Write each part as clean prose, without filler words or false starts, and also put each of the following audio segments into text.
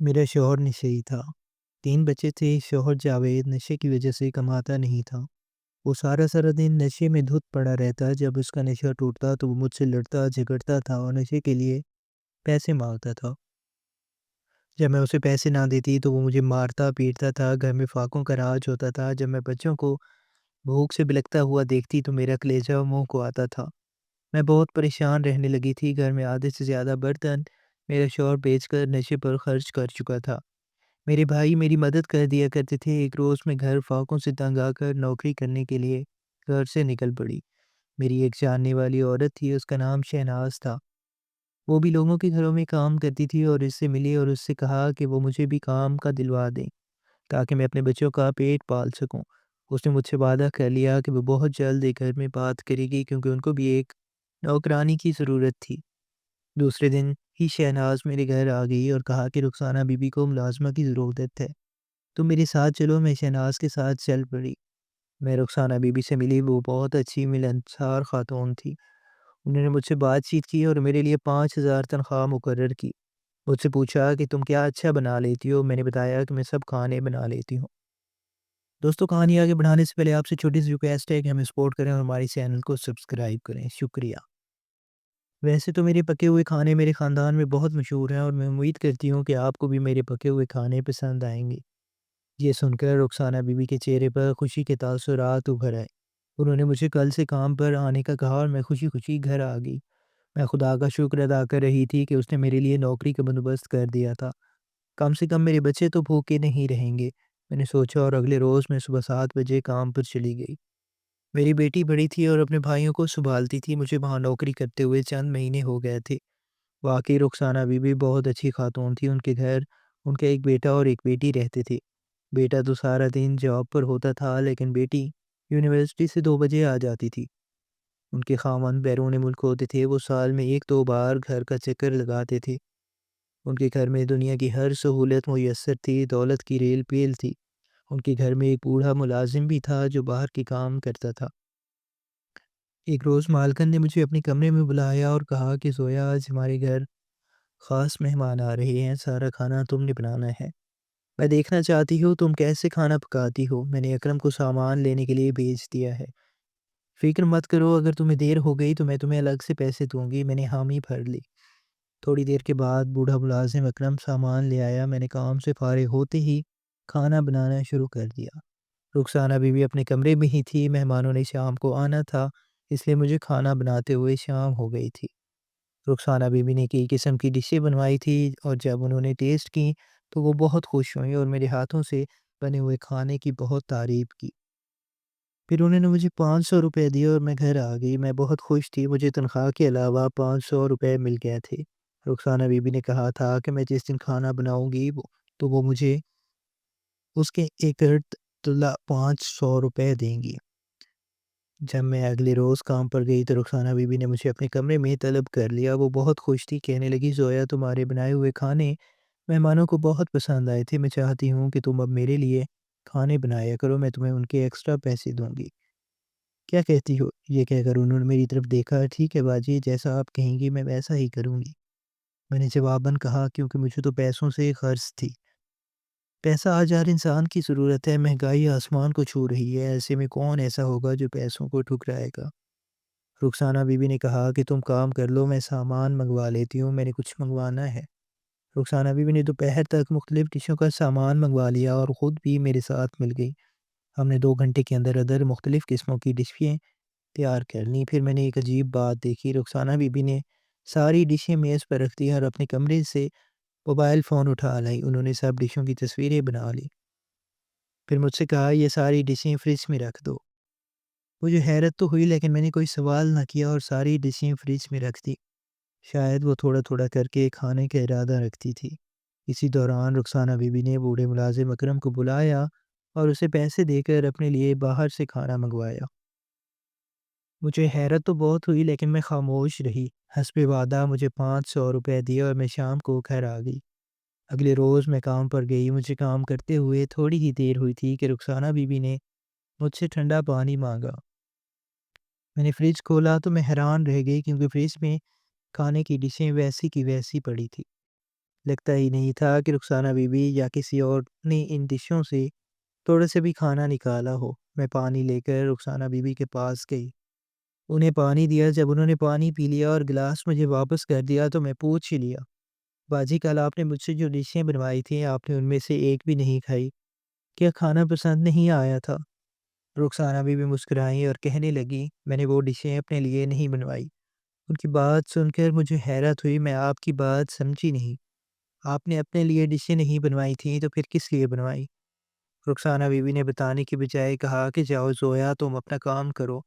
میرا شوہر نشئی تھا۔ 3 بچے تھے۔ شوہر جاوید نشے کی وجہ سے کماتا نہیں تھا۔ وہ سارا سارا دن نشے میں دھت پڑا رہتا۔ جب اس کا نشہ ٹوٹتا تو وہ مجھ سے لڑتا جھگڑتا تھا اور نشے کے لیے پیسے مانگتا تھا۔ جب میں اسے پیسے نہ دیتی تو وہ مجھے مارتا پیٹتا تھا۔ گھر میں فاقوں کا راج ہوتا تھا۔ جب میں بچوں کو بھوک سے بلکتا ہوا دیکھتی تو میرا کلیجہ منہ کو آتا تھا۔ میں بہت پریشان رہنے لگی تھی۔ گھر میں آدھے سے زیادہ برتن میرا شوہر بیچ کر نشے پر خرچ کر چکا تھا۔ میرے بھائی میری مدد کر دیا کرتے تھے۔ ایک روز میں گھر فاقوں سے تنگ آ کر نوکری کرنے کے لیے گھر سے نکل پڑی۔ میری ایک جاننے والی عورت تھی، اس کا نام شہناز تھا۔ وہ بھی لوگوں کے گھروں میں کام کرتی تھی اور اس سے ملی اور اس سے کہا کہ وہ مجھے بھی کام کا دلوا دیں تاکہ میں اپنے بچوں کا پیٹ پال سکوں۔ اس نے مجھ سے وعدہ کر لیا کہ وہ بہت جلد ایک گھر میں بات کرے گی کیونکہ ان کو بھی ایک نوکرانی کی ضرورت تھی۔ دوسرے دن ہی شہناز میرے گھر آ گئی اور کہا کہ رخسانہ بی بی کو ملازمہ کی ضرورت ہے، تم میرے ساتھ چلو۔ میں شہناز کے ساتھ چل پڑی۔ میں رخسانہ بی بی سے ملی۔ وہ بہت اچھی ملنسار خاتون تھی۔ انہوں نے مجھ سے بات چیت کی اور میرے لیے 5,000 تنخواہ مقرر کی۔ مجھ سے پوچھا کہ تم کیا اچھا بنا لیتی ہو؟ میں نے بتایا کہ میں سب کھانے بنا لیتی ہوں۔ دوستو، کہانی آگے بڑھانے سے پہلے آپ سے چھوٹی سی ریکویسٹ ہے کہ ہمیں سپورٹ کریں اور ہماری چینل کو سبسکرائب کریں۔ شکریہ۔ ویسے تو میرے پکے ہوئے کھانے میرے خاندان میں بہت مشہور ہیں اور میں امید کرتی ہوں کہ آپ کو بھی میرے پکے ہوئے کھانے پسند آئیں گے۔ یہ سن کر رخسانہ بی بی کے چہرے پر خوشی کے تاثرات ابھر آئے۔ انہوں نے مجھے کل سے کام پر آنے کا کہا اور میں خوشی خوشی گھر آ گئی۔ میں خدا کا شکر ادا کر رہی تھی کہ اس نے میرے لیے نوکری کا بندوبست کر دیا تھا۔ کم سے کم میرے بچے تو بھوکے نہیں رہیں گے، میں نے سوچا، اور اگلے روز میں صبح 7 بجے کام پر چلی گئی۔ میری بیٹی بڑی تھی اور اپنے بھائیوں کو سنبھالتی تھی۔ مجھے وہاں نوکری کرتے ہوئے چند مہینے ہو گئے تھے۔ واقعی رخسانہ بی بی بہت اچھی خاتون تھی۔ ان کے گھر ان کا ایک بیٹا اور ایک بیٹی رہتے تھے۔ بیٹا تو سارا دن جاب پر ہوتا تھا لیکن بیٹی یونیورسٹی سے 2 بجے آ جاتی تھی۔ ان کے خاوند بیرون ملک ہوتے تھے۔ وہ سال میں 1-2 بار گھر کا چکر لگاتے تھے۔ ان کے گھر میں دنیا کی ہر سہولت میسر تھی۔ دولت کی ریل پیل تھی۔ ان کے گھر میں ایک بوڑھا ملازم بھی تھا جو باہر کے کام کرتا تھا۔ ایک روز مالکن نے مجھے اپنے کمرے میں بلایا اور کہا کہ زویا، آج ہمارے گھر خاص مہمان آ رہے ہیں، سارا کھانا تم نے بنانا ہے۔ میں دیکھنا چاہتی ہوں تم کیسے کھانا پکاتی ہو۔ میں نے اکرم کو سامان لینے کے لیے بھیج دیا ہے۔ فکر مت کرو، اگر تمہیں دیر ہو گئی تو میں تمہیں الگ سے پیسے دوں گی۔ میں نے حامی بھر لی۔ تھوڑی دیر کے بعد بوڑھا ملازم اکرم سامان لے آیا۔ میں نے کام سے فارغ ہوتے ہی کھانا بنانا شروع کر دیا۔ رخسانہ بی بی اپنے کمرے میں ہی تھی۔ مہمانوں نے شام کو آنا تھا، اس لیے مجھے کھانا بناتے ہوئے شام ہو گئی تھی۔ رخسانہ بی بی نے کئی قسم کی ڈشیں بنوائی تھی اور جب انہوں نے ٹیسٹ کی تو وہ بہت خوش ہوئیں اور میرے ہاتھوں سے بنے ہوئے کھانے کی بہت تعریف کی۔ پھر انہوں نے مجھے 500 روپے دیے اور میں گھر آ گئی۔ میں بہت خوش تھی۔ مجھے تنخواہ کے علاوہ 500 روپے مل گئے تھے۔ رخسانہ بی بی نے کہا تھا کہ میں جس دن کھانا بناؤں گی تو وہ مجھے اس کے ایکڑ 500 روپے دیں گی۔ جب میں اگلے روز کام پر گئی تو رخسانہ بی بی نے مجھے اپنے کمرے میں طلب کر لیا۔ وہ بہت خوش تھی، کہنے لگی، زویا، تمہارے بنائے ہوئے کھانے مہمانوں کو بہت پسند آئے تھے۔ میں چاہتی ہوں کہ تم اب میرے لیے کھانے بنایا کرو، میں تمہیں ان کے ایکسٹرا پیسے دوں گی۔ کیا کہتی ہو؟ یہ کہہ کر انہوں نے میری طرف دیکھا۔ ٹھیک ہے باجی، جیسا آپ کہیں گی میں ویسا ہی کروں گی، میں نے جواباً کہا، کیونکہ مجھے تو پیسوں سے غرض تھی۔ پیسہ آج ہر انسان کی ضرورت ہے۔ مہنگائی آسمان کو چھو رہی ہے، ایسے میں کون ایسا ہوگا جو پیسوں کو ٹھکرائے گا؟ رخسانہ بی بی نے کہا کہ تم کام کر لو، میں سامان منگوا لیتی ہوں، میں نے کچھ منگوانا ہے۔ رخسانہ بی بی نے دوپہر تک مختلف ڈشوں کا سامان منگوا لیا اور خود بھی میرے ساتھ مل گئی۔ ہم نے 2 گھنٹے کے اندر اندر مختلف قسموں کی ڈشیں تیار کر لیں۔ پھر میں نے ایک عجیب بات دیکھی۔ رخسانہ بی بی نے ساری ڈشیں میز پر رکھ دی اور اپنے کمرے سے موبائل فون اٹھا لائی۔ انہوں نے سب ڈشوں کی تصویریں بنا لی۔ پھر مجھ سے کہا، یہ ساری ڈشیں فریج میں رکھ دو۔ مجھے حیرت تو ہوئی لیکن میں نے کوئی سوال نہ کیا اور ساری ڈشیں فریج میں رکھ دی۔ شاید وہ تھوڑا تھوڑا کر کے کھانے کا ارادہ رکھتی تھی۔ اسی دوران رخسانہ بی بی نے بوڑھے ملازم اکرم کو بلایا اور اسے پیسے دے کر اپنے لیے باہر سے کھانا منگوایا۔ مجھے حیرت تو بہت ہوئی لیکن میں خاموش رہی۔ حسب وعدہ مجھے 500 روپے دیے اور میں شام کو گھر آ گئی۔ اگلے روز میں کام پر گئی۔ مجھے کام کرتے ہوئے تھوڑی ہی دیر ہوئی تھی کہ رخسانہ بی بی نے مجھ سے ٹھنڈا پانی مانگا۔ میں نے فریج کھولا تو میں حیران رہ گئی کیونکہ فریج میں کھانے کی ڈشیں ویسی کی ویسی پڑی تھی۔ لگتا ہی نہیں تھا کہ رخسانہ بی بی یا کسی اور نے ان ڈشوں سے تھوڑا سا بھی کھانا نکالا ہو۔ میں پانی لے کر رخسانہ بی بی کے پاس گئی، انہیں پانی دیا۔ جب انہوں نے پانی پی لیا اور گلاس مجھے واپس کر دیا تو میں پوچھ ہی لیا، باجی کل آپ نے مجھ سے جو ڈشیں بنوائی تھیں آپ نے ان میں سے ایک بھی نہیں کھائی، کیا کھانا پسند نہیں آیا تھا؟ رخسانہ بی بی مسکرائیں اور کہنے لگی، میں نے وہ ڈشیں اپنے لیے نہیں بنوائی۔ ان کی بات سن کر مجھے حیرت ہوئی، میں آپ کی بات سمجھی نہیں۔ آپ نے اپنے لیے ڈشیں نہیں بنوائی تھیں تو پھر کس لیے بنوائی؟ رخسانہ بی بی نے بتانے کی بجائے کہا کہ جاؤ زویا تم اپنا کام کرو۔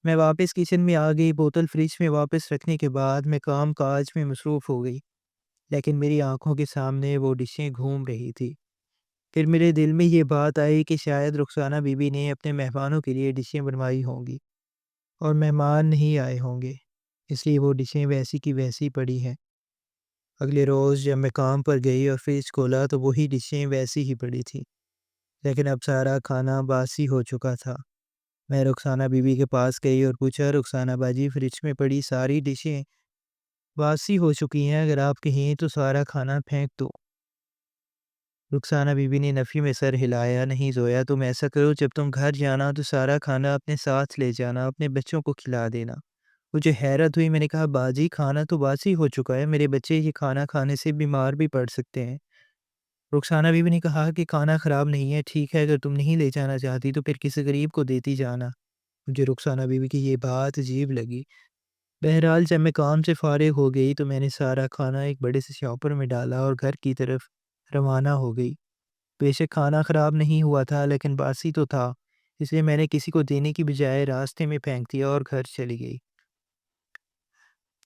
میں واپس کچن میں آ گئی، بوتل فریج میں واپس رکھنے کے بعد میں کام کاج میں مصروف ہو گئی، لیکن میری آنکھوں کے سامنے وہ ڈشیں گھوم رہی تھی۔ پھر میرے دل میں یہ بات آئی کہ شاید رخسانہ بی بی نے اپنے مہمانوں کے لیے ڈشیں بنوائی ہوں گی اور مہمان نہیں آئے ہوں گے، اس لیے وہ ڈشیں ویسی کی ویسی پڑی ہیں۔ اگلے روز جب میں کام پر گئی اور فریج کھولا تو وہی ڈشیں ویسی ہی پڑی تھیں، لیکن اب سارا کھانا باسی ہو چکا تھا۔ میں رخسانہ بی بی کے پاس گئی اور پوچھا، رخسانہ باجی فریج میں پڑی ساری ڈشیں باسی ہو چکی ہیں، اگر آپ کہیں تو سارا کھانا پھینک دو۔ رخسانہ بی بی نے نفی میں سر ہلایا، نہیں زویا تم ایسا کرو، جب تم گھر جانا تو سارا کھانا اپنے ساتھ لے جانا، اپنے بچوں کو کھلا دینا۔ مجھے حیرت ہوئی، میں نے کہا باجی کھانا تو باسی ہو چکا ہے، میرے بچے یہ کھانا کھانے سے بیمار بھی پڑ سکتے ہیں۔ رخسانہ بی بی نے کہا کہ کھانا خراب نہیں ہے، ٹھیک ہے اگر تم نہیں لے جانا چاہتی تو پھر کسی غریب کو دیتی جانا۔ مجھے رخسانہ بی بی کی یہ بات عجیب لگی۔ بہرحال جب میں کام سے فارغ ہو گئی تو میں نے سارا کھانا ایک بڑے سے شاپر میں ڈالا اور گھر کی طرف روانہ ہو گئی۔ بے شک کھانا خراب نہیں ہوا تھا لیکن باسی تو تھا، اس لیے میں نے کسی کو دینے کی بجائے راستے میں پھینک دیا اور گھر چلی گئی۔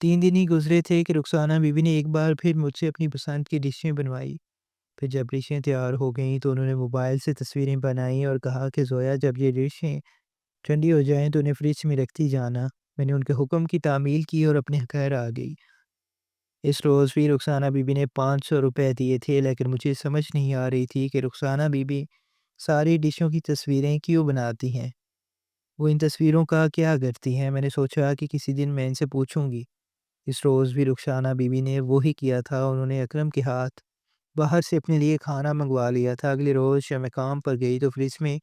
3 دن ہی گزرے تھے کہ رخسانہ بی بی نے ایک بار پھر مجھ سے اپنی پسند کی ڈشیں بنوائی۔ پھر جب ڈشیں تیار ہو گئیں تو انہوں نے موبائل سے تصویریں بنائیں اور کہا کہ زویا جب یہ ڈشیں ٹھنڈی ہو جائیں تو انہیں فریج میں رکھتی جانا۔ میں نے ان کے حکم کی تعمیل کی اور اپنے گھر آ گئی۔ اس روز بھی رخسانہ بی بی نے 500 روپے دیے تھے، لیکن مجھے سمجھ نہیں آ رہی تھی کہ رخسانہ بی بی ساری ڈشوں کی تصویریں کیوں بناتی ہیں، وہ ان تصویروں کا کیا کرتی ہیں؟ میں نے سوچا کہ کسی دن میں ان سے پوچھوں گی۔ اس روز بھی رخسانہ بی بی نے وہی کیا تھا، انہوں نے اکرم کے ہاتھ باہر سے اپنے لیے کھانا منگوا لیا تھا۔ اگلے روز جب میں کام پر گئی تو فریج میں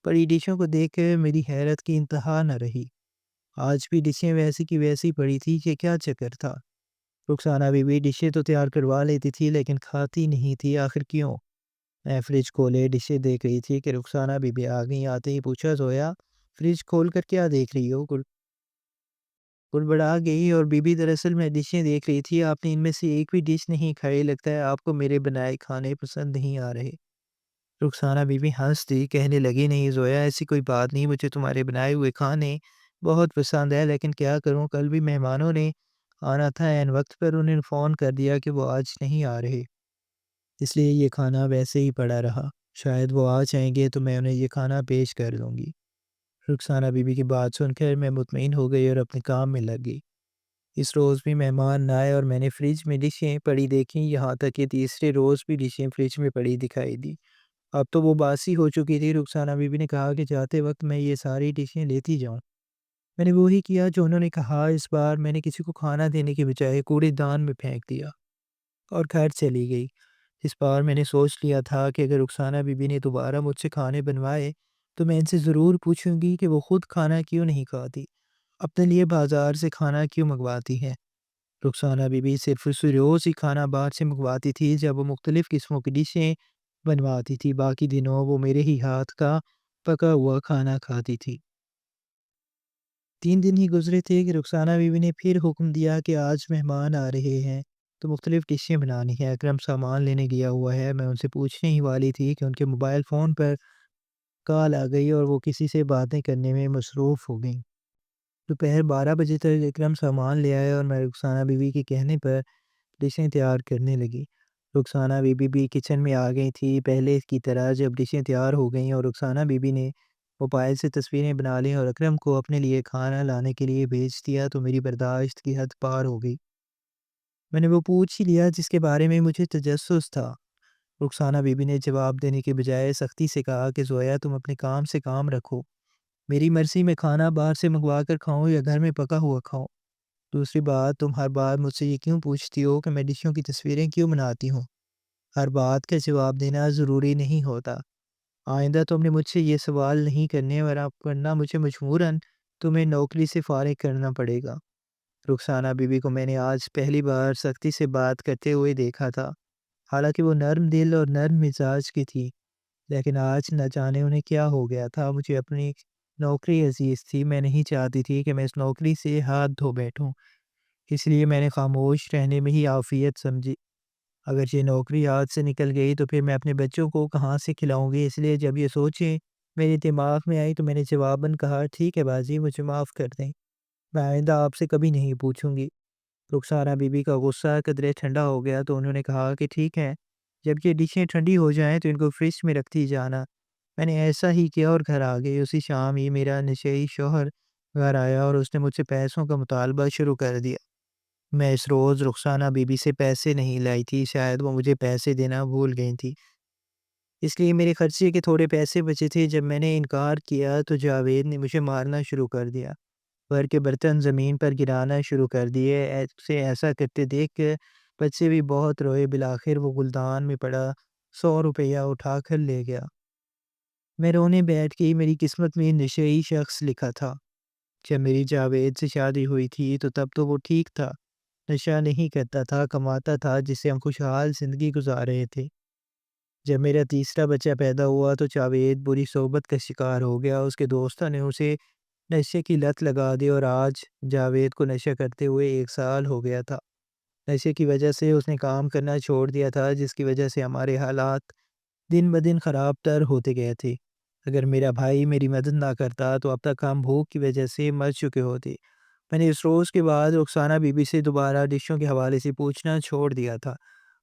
پڑی ڈشوں کو دیکھ کر میری حیرت کی انتہا نہ رہی۔ آج بھی ڈشیں ویسی کی ویسی پڑی تھی، کہ کیا چکر تھا؟ رخسانہ بی بی ڈشیں تو تیار کروا لیتی تھی لیکن کھاتی نہیں تھی، آخر کیوں؟ میں فریج کھولے ڈشیں دیکھ رہی تھی کہ رخسانہ بی بی آ گئی، آتے ہی پوچھا، زویا فریج کھول کر کیا دیکھ رہی ہو؟ گڑبڑا گئی اور بی بی دراصل میں ڈشیں دیکھ رہی تھی، آپ نے ان میں سے ایک بھی ڈش نہیں کھائی، لگتا ہے آپ کو میرے بنائے کھانے پسند نہیں آ رہے۔ رخسانہ بی بی ہنس دی، کہنے لگی، نہیں زویا ایسی کوئی بات نہیں، مجھے تمہارے بنائے ہوئے کھانے بہت پسند ہے، لیکن کیا کروں کل بھی مہمانوں نے آنا تھا، عین وقت پر انہیں فون کر دیا کہ وہ آج نہیں آ رہے، اس لیے یہ کھانا ویسے ہی پڑا رہا، شاید وہ آ جائیں گے تو میں انہیں یہ کھانا پیش کر دوں گی۔ رخسانہ بی بی کی بات سن کر میں مطمئن ہو گئی اور اپنے کام میں لگ گئی۔ اس روز بھی مہمان نہ آئے اور میں نے فریج میں ڈشیں پڑی دیکھیں، یہاں تک کہ تیسرے روز بھی ڈشیں فریج میں پڑی دکھائی دی۔ اب تو وہ باسی ہو چکی تھی۔ رخسانہ بی بی نے کہا کہ جاتے وقت میں یہ ساری ڈشیں لیتی جاؤں۔ میں نے وہی کیا جو انہوں نے کہا، اس بار میں نے کسی کو کھانا دینے کے بجائے کوڑے دان میں پھینک دیا اور گھر چلی گئی۔ اس بار میں نے سوچ لیا تھا کہ اگر رخسانہ بی بی نے دوبارہ مجھ سے کھانے بنوائے تو میں ان سے ضرور پوچھوں گی کہ وہ خود کھانا کیوں نہیں کھاتی، اپنے لیے بازار سے کھانا کیوں منگواتی ہیں۔ رخسانہ بی بی صرف اس روز ہی کھانا باہر سے منگواتی تھی جب وہ مختلف قسموں کی ڈشیں بنواتی تھی، باقی دنوں وہ میرے ہی ہاتھ کا پکا ہوا کھانا کھاتی تھی۔ 3 دن ہی گزرے تھے کہ رخسانہ بی بی نے پھر حکم دیا کہ آج مہمان آ رہے ہیں تو مختلف ڈشیں بنانی ہیں، اکرم سامان لینے گیا ہوا ہے۔ میں ان سے پوچھنے ہی والی تھی کہ ان کے موبائل فون پر کال آ گئی اور وہ کسی سے باتیں کرنے میں مصروف ہو گئیں۔ دوپہر 12 بجے تک اکرم سامان لے آئے اور میں رخسانہ بی بی کے کہنے پر ڈشیں تیار کرنے لگی۔ رخسانہ بی بی بھی کچن میں آ گئی تھی پہلے کی طرح۔ جب ڈشیں تیار ہو گئیں اور رخسانہ بی بی نے موبائل سے تصویریں بنا لیں اور اکرم کو اپنے لیے کھانا لانے کے لیے بھیج دیا تو میری برداشت کی حد پار ہو گئی۔ میں نے وہ پوچھ ہی لیا جس کے بارے میں مجھے تجسس تھا۔ رخسانہ بی بی نے جواب دینے کے بجائے سختی سے کہا کہ زویا تم اپنے کام سے کام رکھو، میری مرضی میں کھانا باہر سے منگوا کر کھاؤں یا گھر میں پکا ہوا کھاؤں۔ دوسری بات، تم ہر بار مجھ سے یہ کیوں پوچھتی ہو کہ میں ڈشوں کی تصویریں کیوں بناتی ہوں؟ ہر بات کا جواب دینا ضروری نہیں ہوتا۔ آئندہ تم نے مجھ سے یہ سوال نہیں کرنے، ورنہ مجھے مجبوراً تمہیں نوکری سے فارغ کرنا پڑے گا۔ رخسانہ بی بی کو میں نے آج پہلی بار سختی سے بات کرتے ہوئے دیکھا تھا۔ حالانکہ وہ نرم دل اور نرم مزاج کی تھی، لیکن آج نہ جانے انہیں کیا ہو گیا تھا۔ مجھے اپنی نوکری عزیز تھی، میں نہیں چاہتی تھی کہ میں اس نوکری سے ہاتھ دھو بیٹھوں، اس لیے میں نے خاموش رہنے میں ہی عافیت سمجھی۔ اگر یہ نوکری ہاتھ سے نکل گئی تو پھر میں اپنے بچوں کو کہاں سے کھلاؤں گی؟ اس لیے جب یہ سوچیں میرے دماغ میں آئی تو میں نے جواباً کہا، ٹھیک ہے باجی، مجھے معاف کر دیں، میں آئندہ آپ سے کبھی نہیں پوچھوں گی۔ رخسانہ بی بی کا غصہ قدرے ٹھنڈا ہو گیا تو انہوں نے کہا کہ ٹھیک ہے، جب یہ ڈشیں ٹھنڈی ہو جائیں تو ان کو فریج میں رکھتی جانا۔ میں نے ایسا ہی کیا اور گھر آ گئی۔ اسی شام ہی میرا نشئی شوہر گھر آیا اور اس نے مجھ سے پیسوں کا مطالبہ شروع کر دیا۔ میں اس روز رخسانہ بی بی سے پیسے نہیں لائی تھی، شاید وہ مجھے پیسے دینا بھول گئی تھی، اس لیے میرے خرچے کے تھوڑے پیسے بچے تھے۔ جب میں نے انکار کیا تو جاوید نے مجھے مارنا شروع کر دیا، گھر کے برتن زمین پر گرانا شروع کر دیے۔ اسے ایسا کرتے دیکھ کے بچے بھی بہت روئے۔ بالآخر وہ گلدان میں پڑا 100 روپیہ اٹھا کر لے گیا۔ میں رونے بیٹھ گئی، میری قسمت میں نشئی شخص لکھا تھا۔ جب میری جاوید سے شادی ہوئی تھی تو تب تو وہ ٹھیک تھا، نشہ نہیں کرتا تھا، کماتا تھا، جس سے ہم خوشحال زندگی گزار رہے تھے۔ جب میرا تیسرا بچہ پیدا ہوا تو جاوید بری صحبت کا شکار ہو گیا۔ اس کے دوستوں نے اسے نشے کی لت لگا دی اور آج جاوید کو نشہ کرتے ہوئے 1 سال ہو گیا تھا۔ نشے کی وجہ سے اس نے کام کرنا چھوڑ دیا تھا، جس کی وجہ سے ہمارے حالات دن بدن خراب تر ہوتے گئے تھے۔ اگر میرا بھائی میری مدد نہ کرتا تو اب تک ہم بھوک کی وجہ سے مر چکے ہوتے۔ میں نے اس روز کے بعد رخسانہ بی بی سے دوبارہ ڈشوں کے حوالے سے پوچھنا چھوڑ دیا تھا۔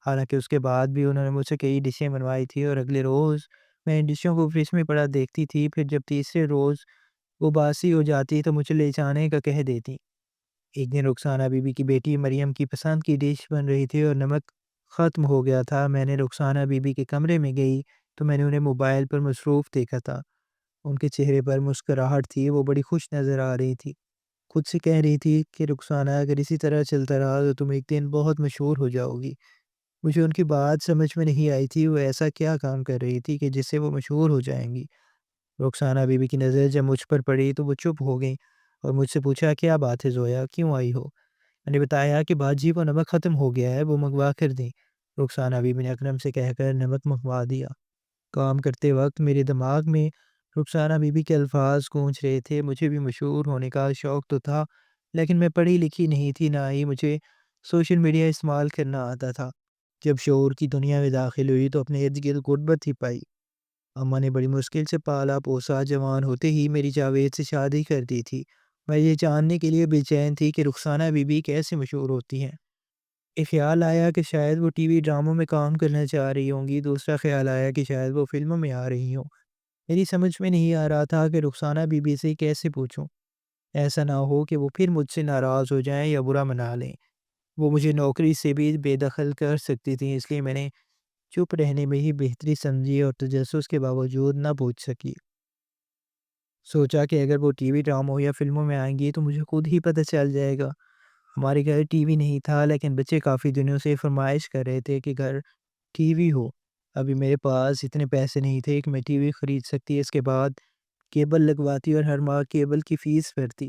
حالانکہ اس کے بعد بھی انہوں نے مجھ سے کئی ڈشیں بنوائی تھی اور اگلے روز میں ان ڈشوں کو فریج میں پڑا دیکھتی تھی۔ پھر جب تیسرے روز وہ باسی ہو جاتی تو مجھے لے جانے کا کہہ دیتی۔ ایک دن رخسانہ بی بی کی بیٹی مریم کی پسند کی ڈش بن رہی تھی اور نمک ختم ہو گیا تھا۔ میں نے رخسانہ بی بی کے کمرے میں گئی تو میں نے انہیں موبائل پر مصروف دیکھا تھا۔ ان کے چہرے پر مسکراہٹ تھی، وہ بڑی خوش نظر آ رہی تھی۔ خود سے کہہ رہی تھی کہ رخسانہ، اگر اسی طرح چلتا رہا تو تم ایک دن بہت مشہور ہو جاؤ گی۔ مجھے ان کی بات سمجھ میں نہیں آئی تھی، وہ ایسا کیا کام کر رہی تھی کہ جس سے وہ مشہور ہو جائیں گی۔ رخسانہ بی بی کی نظر جب مجھ پر پڑی تو وہ چپ ہو گئیں اور مجھ سے پوچھا، کیا بات ہے زویا، کیوں آئی ہو؟ میں نے بتایا کہ باجی وہ نمک ختم ہو گیا ہے، وہ منگوا کر دیں۔ رخسانہ بی بی نے اکرم سے کہہ کر نمک منگوا دیا۔ کام کرتے وقت میرے دماغ میں رخسانہ بی بی کے الفاظ گونج رہے تھے۔ مجھے بھی مشہور ہونے کا شوق تو تھا، لیکن میں پڑھی لکھی نہیں تھی، نہ ہی مجھے سوشل میڈیا استعمال کرنا آتا تھا۔ جب شعور کی دنیا میں داخل ہوئی تو اپنے ارد گرد غربت ہی پائی۔ اماں نے بڑی مشکل سے پالا پوسا، جوان ہوتے ہی میری جاوید سے شادی کر دی تھی۔ میں یہ جاننے کے لیے بے چین تھی کہ رخسانہ بی بی کیسے مشہور ہوتی ہیں۔ ایک خیال آیا کہ شاید وہ ٹی وی ڈراموں میں کام کرنا چاہ رہی ہوں گی، دوسرا خیال آیا کہ شاید وہ فلموں میں آ رہی ہوں۔ میری سمجھ میں نہیں آ رہا تھا کہ رخسانہ بی بی سے کیسے پوچھوں، ایسا نہ ہو کہ وہ پھر مجھ سے ناراض ہو جائیں یا برا منا لیں۔ وہ مجھے نوکری سے بھی بے دخل کر سکتی تھیں، اس لیے میں نے چپ رہنے میں ہی بہتری سمجھی اور تجسس کے باوجود نہ پوچھ سکی۔ سوچا کہ اگر وہ ٹی وی ڈراموں یا فلموں میں آئیں گی تو مجھے خود ہی پتہ چل جائے گا۔ ہمارے گھر ٹی وی نہیں تھا، لیکن بچے کافی دنوں سے فرمائش کر رہے تھے کہ گھر ٹی وی ہو۔ ابھی میرے پاس اتنے پیسے نہیں تھے کہ میں ٹی وی خرید سکتی، اس کے بعد کیبل لگواتی اور ہر ماہ کیبل کی فیس بھرتی۔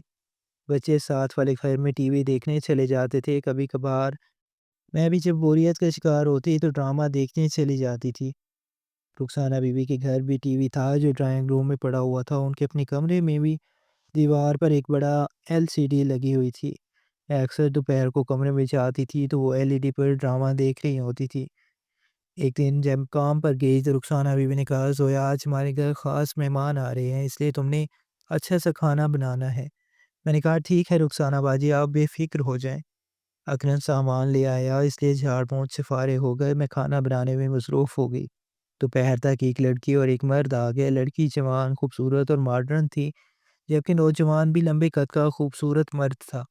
بچے ساتھ والے گھر میں ٹی وی دیکھنے چلے جاتے تھے، کبھی کبھار میں بھی جب بوریت کا شکار ہوتی تو ڈرامہ دیکھنے چلی جاتی تھی۔ رخسانہ بی بی کے گھر بھی ٹی وی تھا جو ڈرائنگ روم میں پڑا ہوا تھا۔ ان کے اپنے کمرے میں بھی دیوار پر ایک بڑا LCD لگی ہوئی تھی۔ میں اکثر دوپہر کو کمرے میں جاتی تھی تو وہ LED پر ڈرامہ دیکھ رہی ہوتی تھی۔ ایک دن جب کام پر گئی تو رخسانہ بی بی نے کہا، زویا آج ہمارے گھر خاص مہمان آ رہے ہیں، اس لیے تم نے اچھا سا کھانا بنانا ہے۔ میں نے کہا، ٹھیک ہے رخسانہ باجی، آپ بے فکر ہو جائیں۔ اکرم سامان لے آیا، اس لیے جھاڑ پونچھ سے فارغ ہو گئے، میں کھانا بنانے میں مصروف ہو گئی۔ دوپہر تک ایک لڑکی اور ایک مرد آ گئے۔ لڑکی جوان، خوبصورت اور ماڈرن تھی، جبکہ نوجوان بھی لمبے قد کا خوبصورت مرد تھا۔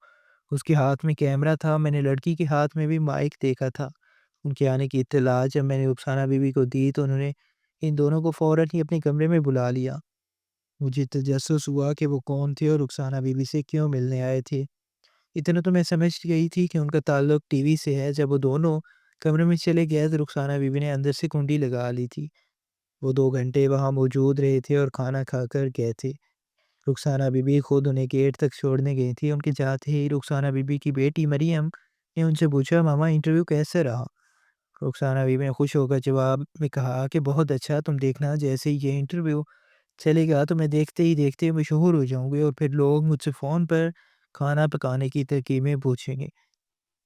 اس کے ہاتھ میں کیمرہ تھا، میں نے لڑکی کے ہاتھ میں بھی مائک دیکھا تھا۔ ان کے آنے کی اطلاع جب میں نے رخسانہ بی بی کو دی تو انہوں نے ان دونوں کو فوراً ہی اپنے کمرے میں بلا لیا۔ مجھے تجسس ہوا کہ وہ کون تھے اور رخسانہ بی بی سے کیوں ملنے آئے تھے۔ اتنا تو میں سمجھ گئی تھی کہ ان کا تعلق ٹی وی سے ہے۔ جب وہ دونوں کمرے میں چلے گئے تو رخسانہ بی بی نے اندر سے کنڈی لگا لی تھی۔ وہ 2 گھنٹے وہاں موجود رہے تھے اور کھانا کھا کر گئے تھے۔ رخسانہ بی بی خود انہیں گیٹ تک چھوڑنے گئی تھی۔ ان کے جاتے ہی رخسانہ بی بی کی بیٹی مریم نے ان سے پوچھا، ماما انٹرویو کیسا رہا؟ رخسانہ بی بی نے خوش ہو کر جواب میں کہا کہ بہت اچھا، تم دیکھنا جیسے ہی یہ انٹرویو چلے گا تو میں دیکھتے ہی دیکھتے مشہور ہو جاؤں گی اور پھر لوگ مجھ سے فون پر کھانا پکانے کی ترکیبیں پوچھیں گے۔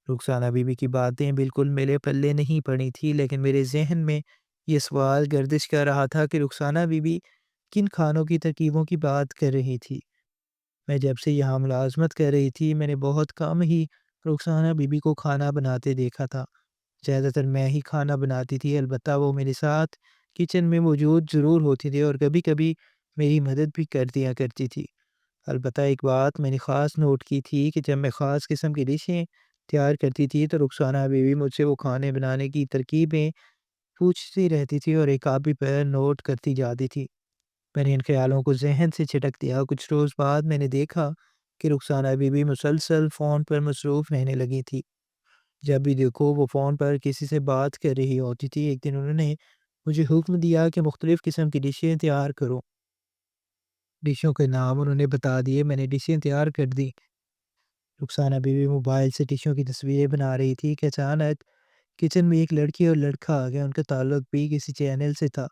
رخسانہ بی بی کی باتیں بالکل میرے پلے نہیں پڑی تھی، لیکن میرے ذہن میں یہ سوال گردش کر رہا تھا کہ رخسانہ بی بی کن کھانوں کی ترکیبوں کی بات کر رہی تھی۔ میں جب سے یہاں ملازمت کر رہی تھی میں نے بہت کم ہی رخسانہ بی بی کو کھانا بناتے دیکھا تھا۔ زیادہ تر میں ہی کھانا بناتی تھی، البتہ وہ میرے ساتھ کچن میں موجود ضرور ہوتی تھی اور کبھی کبھی میری مدد بھی کر دیا کرتی تھی۔ البتہ ایک بات میں نے خاص نوٹ کی تھی کہ جب میں خاص قسم کی ڈشیں تیار کرتی تھی تو رخسانہ بی بی مجھ سے وہ کھانے بنانے کی ترکیبیں پوچھتی رہتی تھی اور ایک کاپی پر نوٹ کرتی جاتی تھی۔ میں نے ان خیالوں کو ذہن سے چھٹک دیا۔ کچھ روز بعد میں نے دیکھا کہ رخسانہ بی بی مسلسل فون پر مصروف رہنے لگی تھی۔ جب بھی دیکھو وہ فون پر کسی سے بات کر رہی ہوتی تھی۔ ایک دن انہوں نے مجھے حکم دیا کہ مختلف قسم کی ڈشیں تیار کرو۔ ڈشوں کے نام انہوں نے بتا دیے، میں نے ڈشیں تیار کر دی۔ رخسانہ بی بی موبائل سے ڈشوں کی تصویریں بنا رہی تھی کہ اچانک کچن میں ایک لڑکی اور لڑکا آ گیا۔ ان کا تعلق بھی کسی چینل سے تھا۔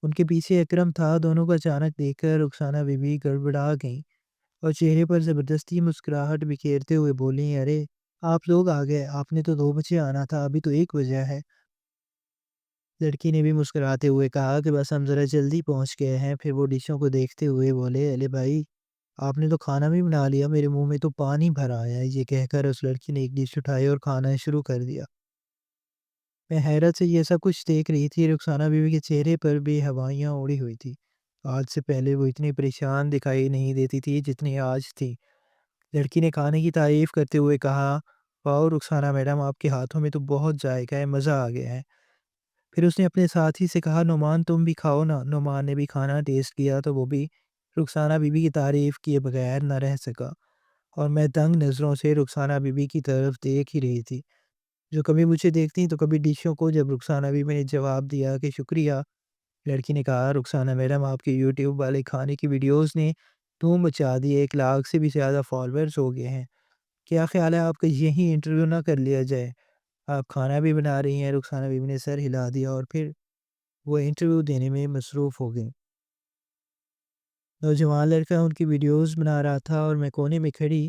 ان کے پیچھے اکرم تھا۔ دونوں کو اچانک دیکھ کر رخسانہ بی بی گڑبڑا گئیں اور چہرے پر زبردستی مسکراہٹ بکھیرتے ہوئے بولیں، ارے آپ لوگ آ گئے، آپ نے تو 2 بجے آنا تھا، ابھی تو 1 بجا ہے۔ لڑکی نے بھی مسکراتے ہوئے کہا کہ بس ہم ذرا جلدی پہنچ گئے ہیں۔ پھر وہ ڈشوں کو دیکھتے ہوئے بولے، ارے بھائی آپ نے تو کھانا بھی بنا لیا، میرے منہ میں تو پانی بھر آیا ہے۔ یہ کہہ کر اس لڑکی نے ایک ڈش اٹھائی اور کھانا شروع کر دیا۔ میں حیرت سے یہ سب کچھ دیکھ رہی تھی۔ رخسانہ بی بی کے چہرے پر بھی ہوائیاں اڑی ہوئی تھی۔ آج سے پہلے وہ اتنی پریشان دکھائی نہیں دیتی تھی جتنی آج تھی۔ لڑکی نے کھانے کی تعریف کرتے ہوئے کہا، واؤ رخسانہ میڈم، آپ کے ہاتھوں میں تو بہت ذائقہ ہے، مزہ آ گیا ہے۔ پھر اس نے اپنے ساتھی سے کہا، نعمان تم بھی کھاؤ نا۔ نعمان نے بھی کھانا ٹیسٹ کیا تو وہ بھی رخسانہ بی بی کی تعریف کیے بغیر نہ رہ سکا اور میں تنگ نظروں سے رخسانہ بی بی کی طرف دیکھ ہی رہی تھی، جو کبھی مجھے دیکھتی تو کبھی ڈشوں کو۔ جب رخسانہ بی بی نے جواب دیا کہ شکریہ، لڑکی نے کہا، رخسانہ میڈم آپ کے یوٹیوب والے کھانے کی ویڈیوز نے دھوم مچا دی ہے، 1 لاکھ سے بھی زیادہ فالوورز ہو گئے ہیں۔ کیا خیال ہے آپ کا یہیں انٹرویو نہ کر لیا جائے؟ آپ کھانا بھی بنا رہی ہیں۔ رخسانہ بی بی نے سر ہلا دیا اور پھر وہ انٹرویو دینے میں مصروف ہو گئی۔ نوجوان لڑکا ان کی ویڈیوز بنا رہا تھا اور میں کونے میں کھڑی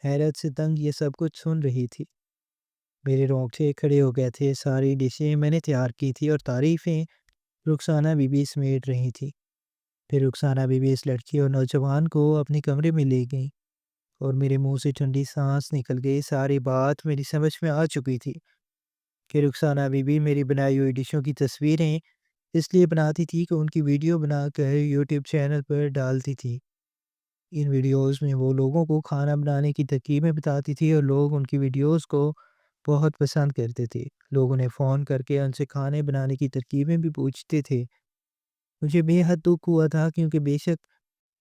حیرت سے دنگ یہ سب کچھ سن رہی تھی۔ میرے رونگٹے کھڑے ہو گئے تھے۔ ساری ڈشیں میں نے تیار کی تھی اور تعریفیں رخسانہ بی بی سمیٹ رہی تھی۔ پھر رخسانہ بی بی اس لڑکی اور نوجوان کو اپنے کمرے میں لے گئیں اور میرے منہ سے ٹھنڈی سانس نکل گئی۔ ساری بات میری سمجھ میں آ چکی تھی کہ رخسانہ بی بی میری بنائی ہوئی ڈشوں کی تصویریں اس لیے بناتی تھی کہ ان کی ویڈیو بنا کر یوٹیوب چینل پر ڈالتی تھی۔ ان ویڈیوز میں وہ لوگوں کو کھانا بنانے کی ترکیبیں بتاتی تھی اور لوگ ان کی ویڈیوز کو بہت پسند کرتے تھے۔ لوگ انہیں فون کر کے ان سے کھانے بنانے کی ترکیبیں بھی پوچھتے تھے۔ مجھے بے حد دکھ ہوا تھا کیونکہ بے شک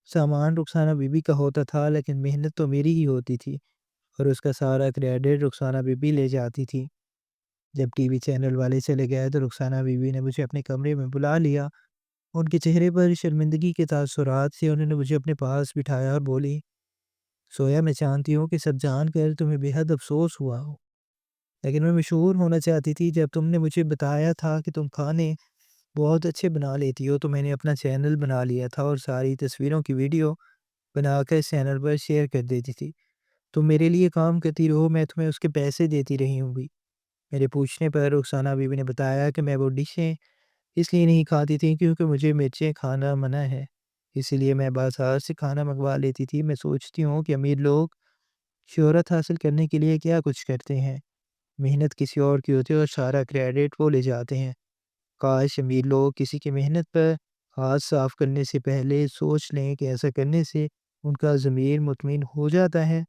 سامان رخسانہ بی بی کا ہوتا تھا، لیکن محنت تو میری ہی ہوتی تھی اور اس کا سارا کریڈٹ رخسانہ بی بی لے جاتی تھی۔ جب ٹی وی چینل والے چلے گئے تو رخسانہ بی بی نے مجھے اپنے کمرے میں بلا لیا۔ ان کے چہرے پر شرمندگی کے تاثرات سے انہوں نے مجھے اپنے پاس بٹھایا اور بولی، سویا میں جانتی ہوں کہ سب جان کر تمہیں بے حد افسوس ہوا ہو، لیکن میں مشہور ہونا چاہتی تھی۔ جب تم نے مجھے بتایا تھا کہ تم کھانے بہت اچھے بنا لیتی ہو تو میں نے اپنا چینل بنا لیا تھا اور ساری تصویروں کی ویڈیو بنا کر چینل پر شیئر کر دیتی تھی۔ تم میرے لیے کام کرتی رہو، میں تمہیں اس کے پیسے دیتی رہی ہوں گی۔ میرے پوچھنے پر رخسانہ بی بی نے بتایا کہ میں وہ ڈشیں اس لیے نہیں کھاتی تھی کیونکہ مجھے مرچیں کھانا منع ہے، اسی لیے میں بازار سے کھانا منگوا لیتی تھی۔ میں سوچتی ہوں کہ امیر لوگ شہرت حاصل کرنے کے لیے کیا کچھ کرتے ہیں، محنت کسی اور کی ہوتی ہے اور سارا کریڈٹ وہ لے جاتے ہیں۔ کاش امیر لوگ کسی کی محنت پر ہاتھ صاف کرنے سے پہلے سوچ لیں کہ ایسا کرنے سے ان کا ضمیر مطمئن ہو جاتا ہے۔